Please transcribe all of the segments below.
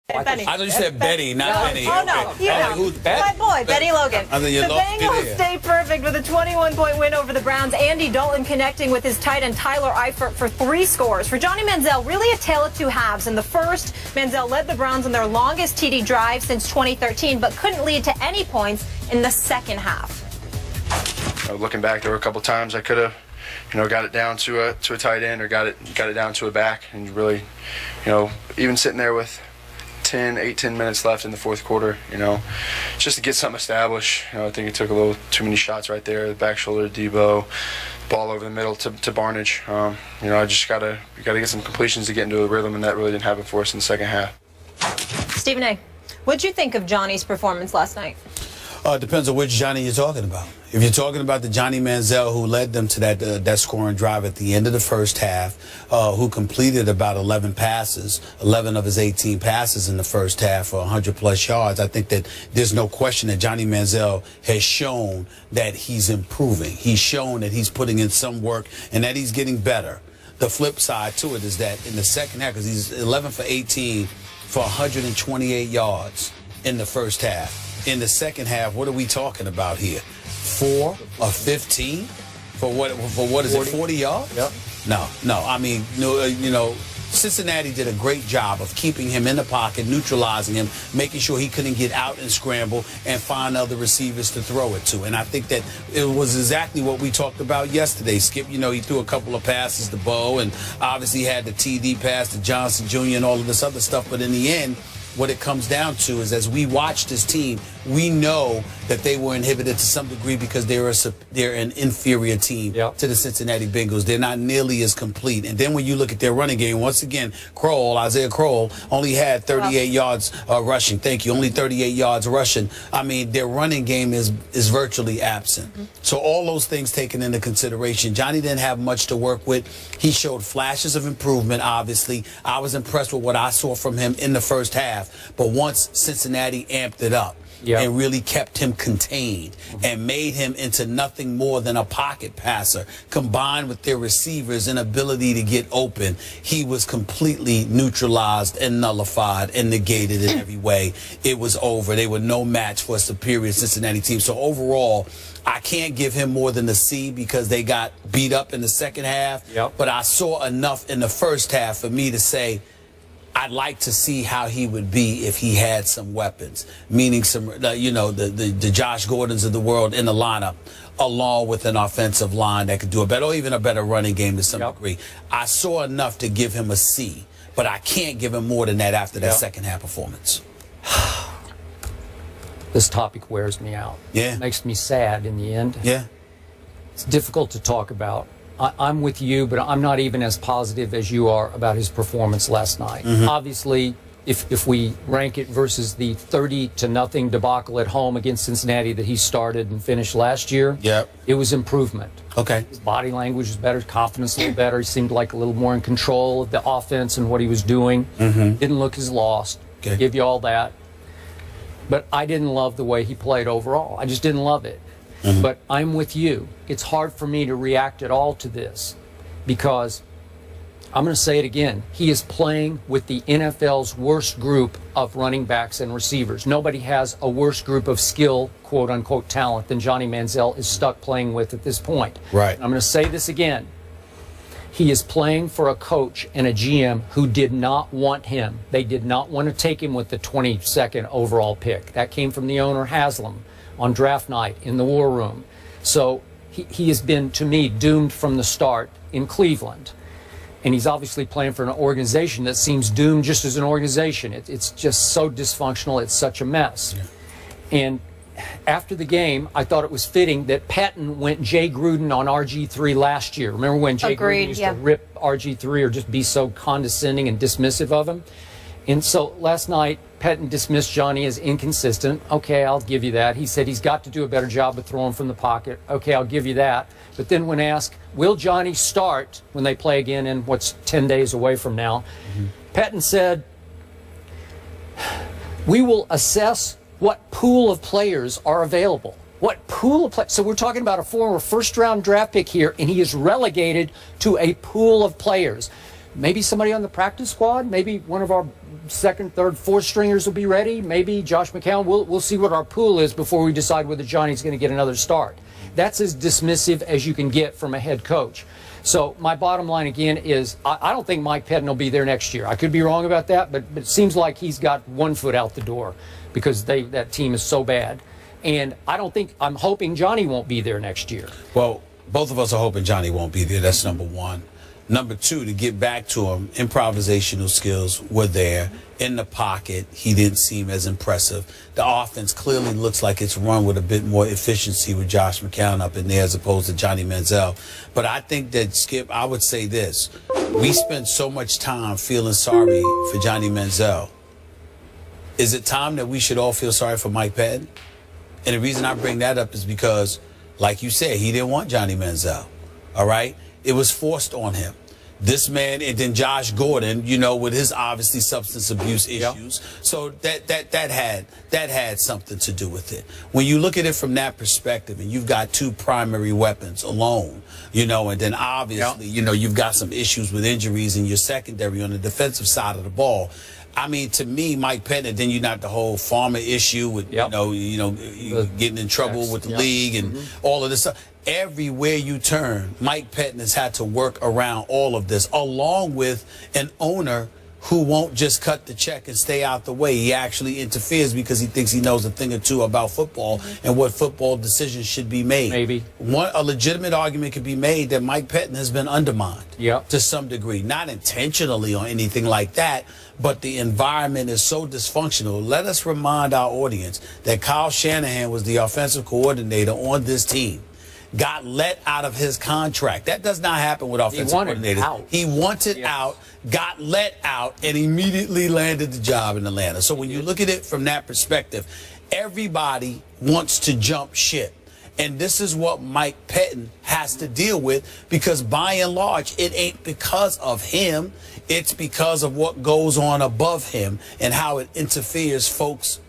Benny. I thought you said Betty, not Benny. Oh, no. Okay. You know. Like, who's Betty? My boy, Benny Logan. I think you the lost me Bengals there. stayed perfect with a 21-point win over the Browns. Andy Dalton connecting with his tight end Tyler Eifert for 3 scores. For Johnny Manziel, really a tale of two halves. In the first, Manziel led the Browns on their longest TD drive since 2013, but couldn't lead to any points in the second half. Looking back, there were a couple times I could have, got it down to a tight end or got it down to a back, and really, even sitting there with 10 minutes left in the fourth quarter, just to get something established. I think it took a little too many shots right there. The back shoulder to Debo, ball over the middle to Barnage. I just gotta get some completions to get into a rhythm, and that really didn't happen for us in the second half. Stephen A., what'd you think of Johnny's performance last night? It depends on which Johnny you're talking about. If you're talking about the Johnny Manziel who led them to that scoring drive at the end of the first half, who completed about 11 of his 18 passes in the first half for 100-plus yards, I think that there's no question that Johnny Manziel has shown that he's improving. He's shown that he's putting in some work and that he's getting better. The flip side to it is that in the second half, because he's 11 for 18 for 128 yards in the first half. In the second half, what are we talking about here? 4 or 15 for what is 40. It? 40 yards? Yep. No. I mean, Cincinnati did a great job of keeping him in the pocket, neutralizing him, making sure he couldn't get out and scramble and find other receivers to throw it to. And I think that it was exactly what we talked about yesterday. Skip, he threw a couple of passes to Bo, and obviously had the TD pass to Johnson Jr. and all of this other stuff. But in the end, what it comes down to is, as we watch this team, we know that they were inhibited to some degree because they're an inferior team to the Cincinnati Bengals. They're not nearly as complete. And then when you look at their running game, once again, Isaiah Crowell only had 38 yards rushing. Thank you. Only 38 yards rushing. I mean, their running game is virtually absent. So all those things taken into consideration, Johnny didn't have much to work with. He showed flashes of improvement, obviously. I was impressed with what I saw from him in the first half. But once Cincinnati amped it up and really kept him contained and made him into nothing more than a pocket passer, combined with their receivers' inability to get open, he was completely neutralized and nullified and negated in every way. It was over. They were no match for a superior Cincinnati team. So overall, I can't give him more than a C because they got beat up in the second half. But I saw enough in the first half for me to say, I'd like to see how he would be if he had some weapons, meaning some, the Josh Gordons of the world in the lineup, along with an offensive line that could do a better, or even a better running game to some degree. I saw enough to give him a C, but I can't give him more than that after that second half performance. This topic wears me out. Yeah. It makes me sad in the end. Yeah. It's difficult to talk about. I'm with you, but I'm not even as positive as you are about his performance last night. Obviously, if we rank it versus the 30-0 debacle at home against Cincinnati that he started and finished last year, it was improvement. Okay. His body language was better, confidence a little better. He seemed like a little more in control of the offense and what he was doing. Didn't look as lost. Okay. Give you all that. But I didn't love the way he played overall. I just didn't love it. But I'm with you. It's hard for me to react at all to this because I'm going to say it again. He is playing with the NFL's worst group of running backs and receivers. Nobody has a worse group of skill, quote unquote, talent than Johnny Manziel is stuck playing with at this point. Right. I'm going to say this again. He is playing for a coach and a GM who did not want him. They did not want to take him with the 22nd overall pick. That came from the owner, Haslam, on draft night in the war room. So he has been, to me, doomed from the start in Cleveland. And he's obviously playing for an organization that seems doomed just as an organization. It's just so dysfunctional. It's such a mess. And after the game, I thought it was fitting that Patton went Jay Gruden on RG3 last year. Remember when Jay Gruden used to rip RG3 or just be so condescending and dismissive of him? And so last night, Patton dismissed Johnny as inconsistent. Okay, I'll give you that. He said he's got to do a better job of throwing from the pocket. Okay, I'll give you that. But then when asked, will Johnny start when they play again in what's 10 days away from now, Patton said, we will assess what pool of players are available. What pool of players? So we're talking about a former first-round draft pick here, and he is relegated to a pool of players. Maybe somebody on the practice squad, maybe one of our second, third, fourth stringers will be ready. Maybe Josh McCown. We'll see what our pool is before we decide whether Johnny's going to get another start. That's as dismissive as you can get from a head coach. So my bottom line again is I don't think Mike Pettin will be there next year. I could be wrong about that, but it seems like he's got one foot out the door because that team is so bad. And I'm hoping Johnny won't be there next year. Well, both of us are hoping Johnny won't be there. That's number one. Number two, to get back to him, improvisational skills were there. In the pocket, he didn't seem as impressive. The offense clearly looks like it's run with a bit more efficiency with Josh McCown up in there as opposed to Johnny Manziel. But I think that, Skip, I would say this. We spend so much time feeling sorry for Johnny Manziel. Is it time that we should all feel sorry for Mike Pettin? And the reason I bring that up is because, like you said, he didn't want Johnny Manziel. All right? It was forced on him. This man, and then Josh Gordon, you know, with his obviously substance abuse issues. Yep. So that had something to do with it. When you look at it from that perspective, and you've got two primary weapons alone, you know, and then obviously, you know, you've got some issues with injuries in your secondary on the defensive side of the ball. I mean, to me, Mike Pettin, then you got the whole farmer issue with, you know, getting in trouble with the league and all of this stuff. Everywhere you turn, Mike Pettin has had to work around all of this, along with an owner who won't just cut the check and stay out the way. He actually interferes because he thinks he knows a thing or two about football and what football decisions should be made. Maybe. A legitimate argument could be made that Mike Pettin has been undermined to some degree. Not intentionally or anything like that, but the environment is so dysfunctional. Let us remind our audience that Kyle Shanahan was the offensive coordinator on this team. Got let out of his contract. That does not happen with offensive coordinators. He wanted out, got let out, and immediately landed the job in Atlanta. So when you look at it from that perspective, everybody wants to jump ship. And this is what Mike Pettin has to deal with, because by and large, it ain't because of him. It's because of what goes on above him and how it interferes, folks.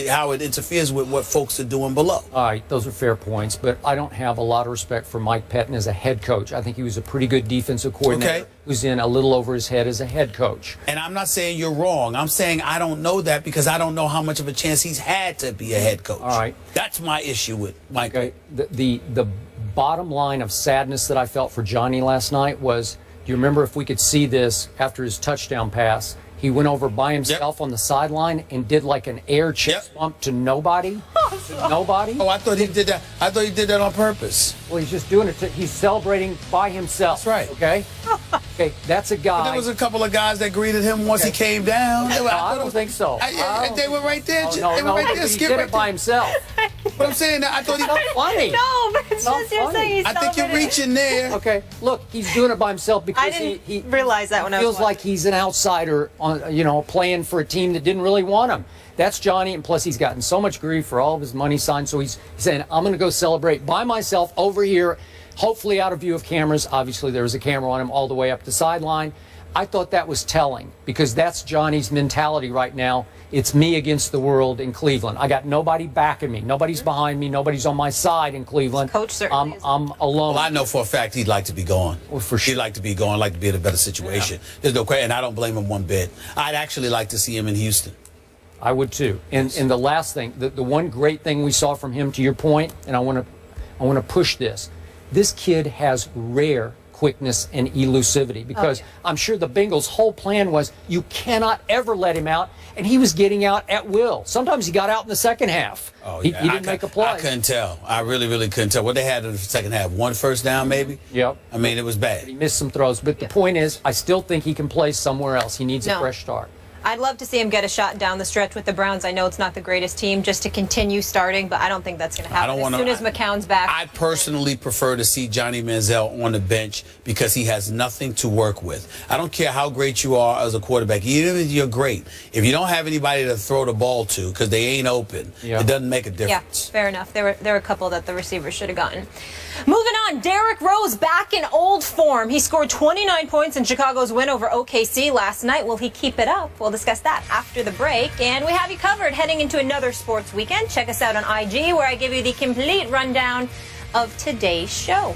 How it interferes with what folks are doing below. All right, those are fair points, but I don't have a lot of respect for Mike Pettin as a head coach. I think he was a pretty good defensive coordinator who's in a little over his head as a head coach. And I'm not saying you're wrong. I'm saying I don't know that because I don't know how much of a chance he's had to be a head coach. All right. That's my issue with Mike. Okay. The bottom line of sadness that I felt for Johnny last night was, do you remember, if we could see this after his touchdown pass, he went over by himself on the sideline and did like an air chest bump to nobody. Nobody. Oh, I thought he did that. I thought he did that on purpose. Well, he's just doing it. He's celebrating by himself. That's right. Okay. Okay, that's a guy. But there was a couple of guys that greeted him once he came down. I don't think so. They were right there. No, they were right there. He did it by himself. But I'm saying that I thought he was funny. No, but it's just you're saying he's I think you're reaching there. Okay, look, he's doing it by himself because I didn't realize that when I was feels like he's an outsider, on, you know, playing for a team that didn't really want him. That's Johnny, and plus he's gotten so much grief for all of his money signs, so he's saying, I'm going to go celebrate by myself over here, hopefully out of view of cameras. Obviously, there was a camera on him all the way up the sideline. I thought that was telling, because that's Johnny's mentality right now. It's me against the world in Cleveland. I got nobody backing me. Nobody's behind me. Nobody's on my side in Cleveland. Coach certainly I'm alone. Well, I know for a fact he'd like to be gone. Well, for sure. He'd like to be gone, like to be in a better situation. There's no question, and I don't blame him one bit. I'd actually like to see him in Houston. I would too. And the last thing, the one great thing we saw from him, to your point, and I want to push this. This kid has rare quickness and elusivity, because I'm sure the Bengals' whole plan was you cannot ever let him out, and he was getting out at will. Sometimes he got out in the second half. Oh, yeah. He didn't make a play. I couldn't tell. I really couldn't tell. What they had in the second half, one first down maybe? Yep. I mean, it was bad. He missed some throws, but the point is, I still think he can play somewhere else. He needs a fresh start. I'd love to see him get a shot down the stretch with the Browns. I know it's not the greatest team, just to continue starting, but I don't think that's going to happen as soon as McCown's back. I personally prefer to see Johnny Manziel on the bench because he has nothing to work with. I don't care how great you are as a quarterback. Even if you're great, if you don't have anybody to throw the ball to because they ain't open, it doesn't make a difference. Yeah, fair enough. There were a couple that the receivers should have gotten. Moving on, Derrick Rose back in old form. He scored 29 points in Chicago's win over OKC last night. Will he keep it up? We'll discuss that after the break. And we have you covered heading into another sports weekend. Check us out on IG, where I give you the complete rundown of today's show.